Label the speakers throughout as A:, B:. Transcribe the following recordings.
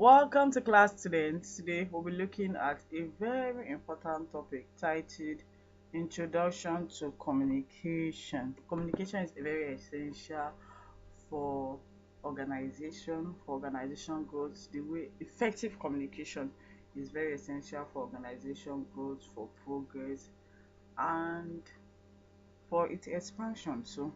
A: Welcome to class, students. Today we'll be looking at a very important topic titled Introduction to Communication. Communication is very essential for organization growth. The way effective communication is very essential for organization growth, for progress, and for its expansion. So,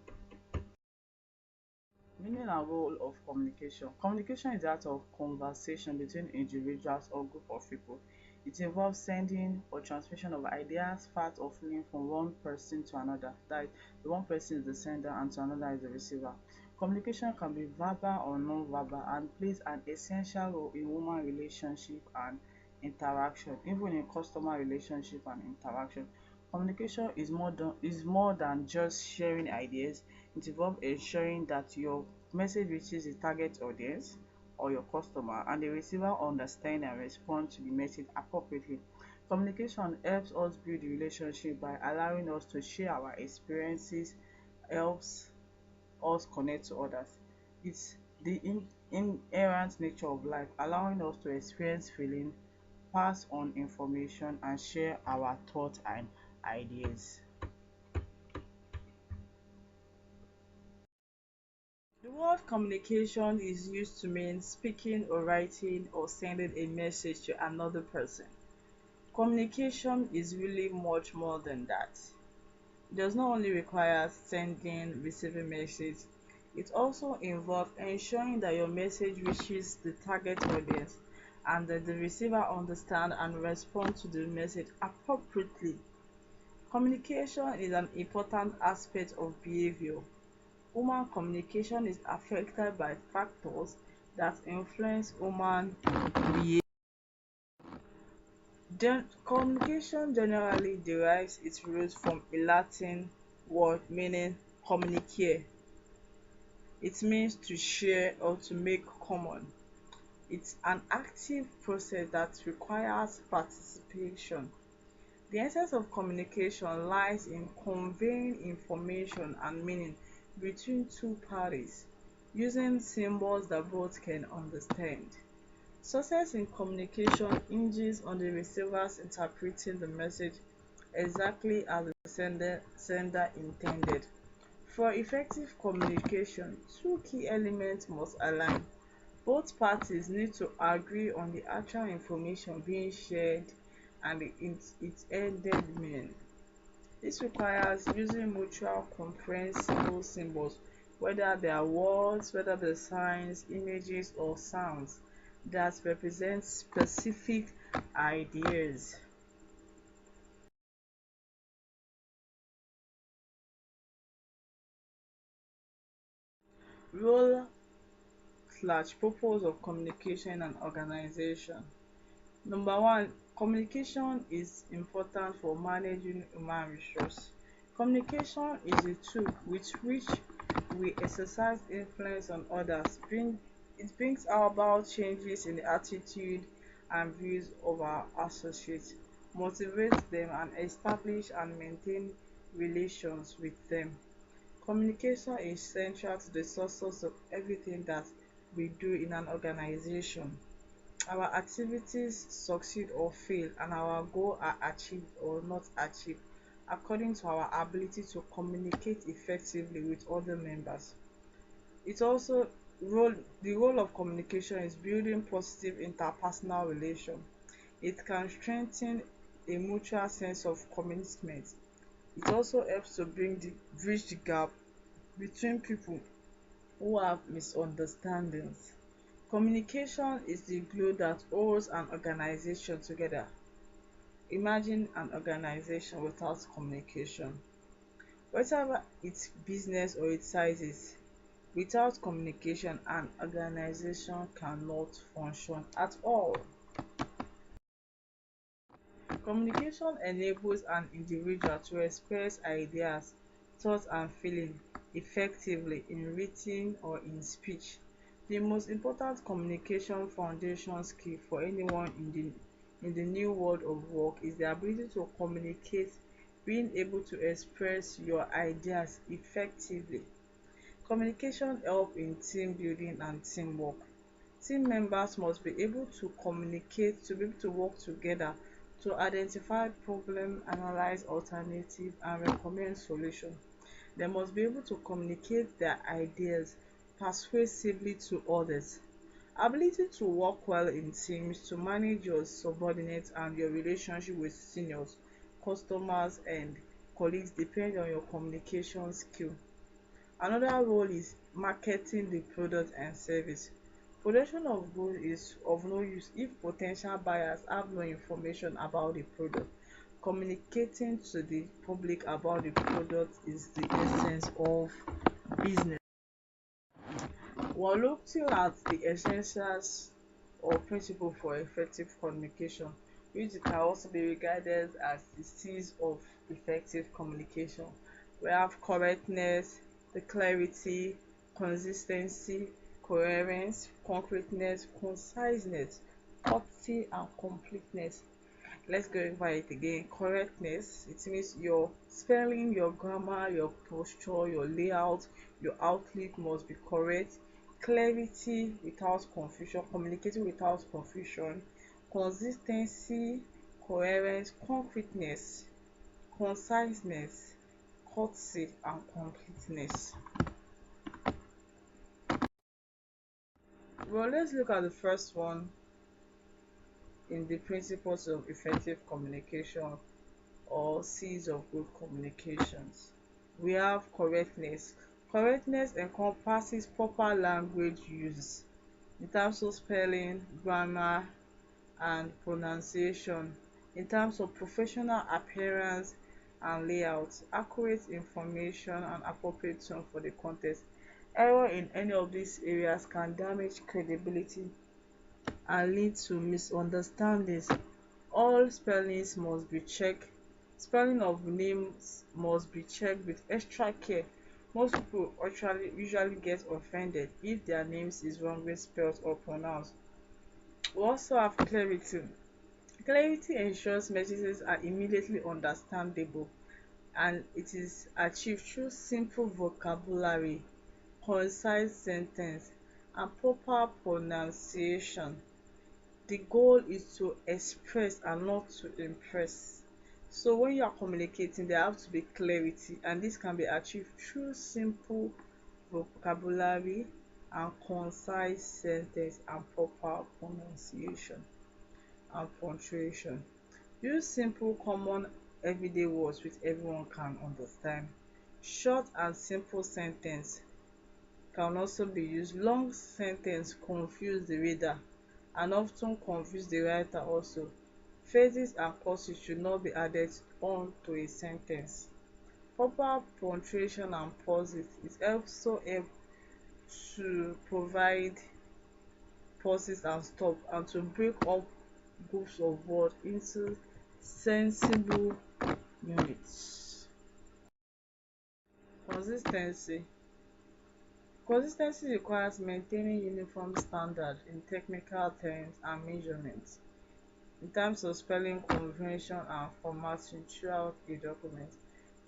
A: meaning and role of communication. Communication is the art of conversation between individuals or group of people. It involves sending or transmission of ideas, facts, or feelings from one person to another. That is, the one person is the sender and to another is the receiver. Communication can be verbal or non-verbal and plays an essential role in human relationship and interaction, even in customer relationship and interaction. Communication is more than just sharing ideas. It involves ensuring that your message reaches the target audience or your customer and the receiver understand and respond to the message appropriately. Communication helps us build the relationship by allowing us to share our experiences, helps us connect to others. It's the inherent nature of life, allowing us to experience feeling, pass on information, and share our thoughts and ideas. The word communication is used to mean speaking or writing or sending a message to another person. Communication is really much more than that. It does not only require sending, receiving message, it also involves ensuring that your message reaches the target audience and that the receiver understand and respond to the message appropriately. Communication is an important aspect of behavior. Human communication is affected by factors that influence human behavior. Communication generally derives its roots from a Latin word meaning communicare. It means to share or to make common. It's an active process that requires participation. The essence of communication lies in conveying information and meaning between two parties using symbols that both can understand. Success in communication hinges on the receivers interpreting the message exactly as the sender intended. For effective communication, two key elements must align. Both parties need to agree on the actual information being shared and its intended meaning. This requires using mutual comprehensible symbols, whether they are words, whether they're signs, images, or sounds that represent specific ideas. Role slash purpose of communication in an organization. Number one, communication is important for managing human resource. Communication is a tool with which we exercise influence on others. It brings about changes in the attitude and views of our associates, motivates them, and establish and maintain relations with them. Communication is central to the success of everything that we do in an organization. Our activities succeed or fail, and our goals are achieved or not achieved according to our ability to communicate effectively with other members. It also role The role of communication is building positive interpersonal relations. It can strengthen a mutual sense of commitment. It also helps to bridge the gap between people who have misunderstandings. Communication is the glue that holds an organization together. Imagine an organization without communication. Whatever its business or its size is, without communication, an organization cannot function at all. Communication enables an individual to express ideas, thoughts, and feelings effectively in written or in speech. The most important communication foundation skill for anyone in the new world of work is the ability to communicate, being able to express your ideas effectively. Communication helps in team building and teamwork. Team members must be able to communicate, to be able to work together to identify problem, analyze alternative, and recommend solution. They must be able to communicate their ideas persuasively to others. Ability to work well in teams, to manage your subordinates and your relationship with seniors, customers, and colleagues depend on your communication skill. Another role is marketing the product and service. Production of goods is of no use if po ten tial buyers have no information about the product. Communicating to the public about the product is the essence of business. We're looking at the essentials or principle for effective communication, which can also be regarded as the C's of effective communication. We have correctness, the clarity, consistency, coherence, concreteness, conciseness, courtesy, and completeness. Let's go over it again. Correctness, it means your spelling, your grammar, your posture, your layout, your outlet must be correct. Clarity without confusion, communicating without confusion. Consistency, coherence, concreteness, conciseness, courtesy, and completeness. Well, let's look at the first one in the principles of effective communication, or C's of good communications. We have correctness. Correctness encompasses proper language use in terms of spelling, grammar, and pronunciation, in terms of professional appearance and layout, accurate information, and appropriate tone for the context. Error in any of these areas can damage credibility and lead to misunderstandings. All spellings must be checked. Spelling of names must be checked with extra care. Most people actually usually get offended if their names is wrongly spelled or pronounced. We also have clarity. Clarity ensures messages are immediately understandable, and it is achieved through simple vocabulary, concise sentence, and proper pronunciation. The goal is to express and not to impress. So when you are communicating, there have to be clarity, and this can be achieved through simple vocabulary and concise sentence and proper pronunciation and punctuation. Use simple, common, everyday words which everyone can understand. Short and simple sentence can also be used. Long sentence confuse the reader and often confuse the writer also. Phrases and clauses should not be added on to a sentence. Proper punctuation and pauses, it also helps to provide pauses and stop, and to break up groups of words into sensible units. Consistency. Consistency requires maintaining uniform standard in technical terms and measurements, in terms of spelling convention and formatting throughout a document.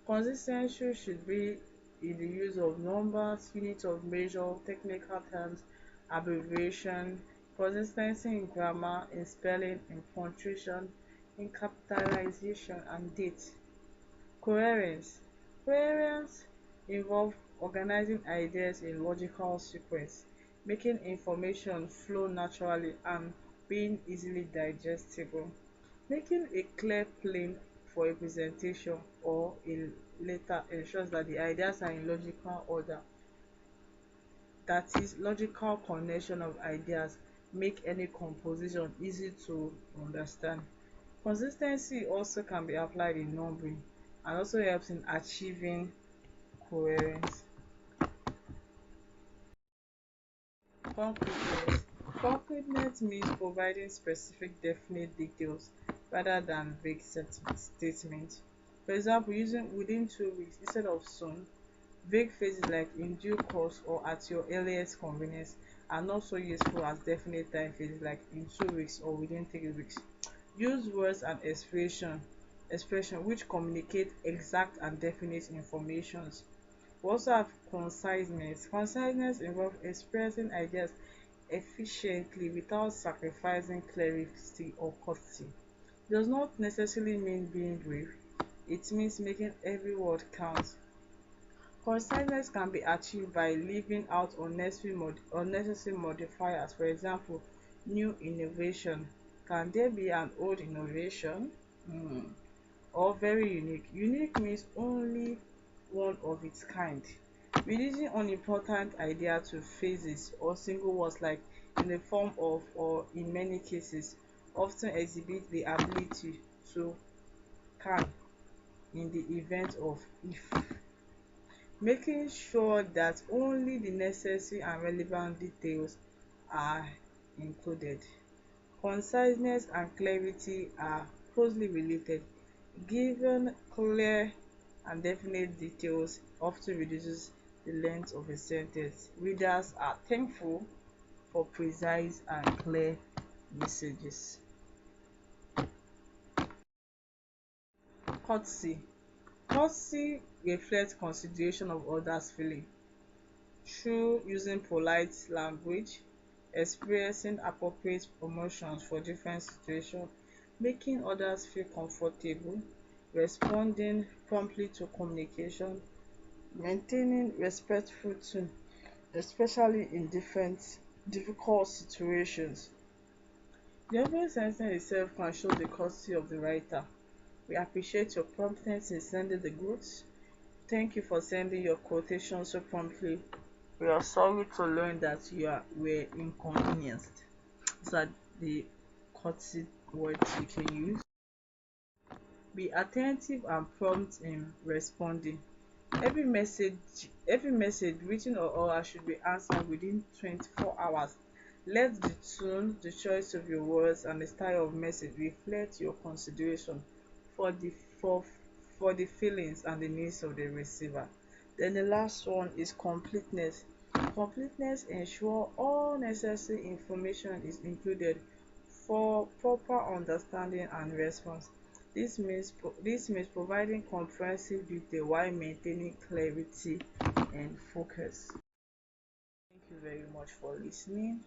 A: Consistency should be in the use of numbers, units of measure, technical terms, abbreviation. Consistency in grammar, in spelling, in punctuation, in capitalization and date. Coherence. Coherence involves organizing ideas in logical sequence, making information flow naturally, and being easily digestible. Making a clear plan for a presentation or a letter ensures that the ideas are in logical order. That is, logical connection of ideas make any composition easy to understand. Consistency also can be applied in numbering and also helps in achieving coherence. Concreteness. Concreteness means providing specific, definite details rather than vague statements. For example, using within 2 weeks instead of soon. Vague phrases like in due course or at your earliest convenience are not so useful as definite time phrases like in 2 weeks or within 3 weeks. Use words and expression which communicate exact and definite informations. We also have conciseness. Conciseness involves expressing ideas efficiently without sacrificing clarity or courtesy. Does not necessarily mean being brief, it means making every word count. Conciseness can be achieved by leaving out unnecessary modifiers. For example, new innovation. Can there be an old innovation? Hmm. Or very unique. Unique means only one of its kind. Reducing unimportant idea to phrases or single words like in the form of or in many cases often exhibit the ability to can in the event of if. Making sure that only the necessary and relevant details are included. Conciseness and clarity are closely related. Giving clear and definite details often reduces the length of a sentence. Readers are thankful for precise and clear messages. Courtesy. Courtesy reflects consideration of others' feeling through using polite language, expressing appropriate emotions for different situations, making others feel comfortable, responding promptly to communication, maintaining respectful tone, especially in difficult situations. The opening sentence itself can show the courtesy of the writer. We appreciate your promptness in sending the goods. Thank you for sending your quotation so promptly. We are sorry to learn that were inconvenienced. These are the courtesy words you can use. Be attentive and prompt in responding. Every message every message written or oral should be answered within 24 hours. Let the tone, the choice of your words and the style of message reflect your consideration for the for for the feelings and the needs of the receiver. Then the last one is completeness. Completeness ensure all necessary information is included for proper understanding and response. This means providing comprehensive detail while maintaining clarity and focus. Thank you very much for listening.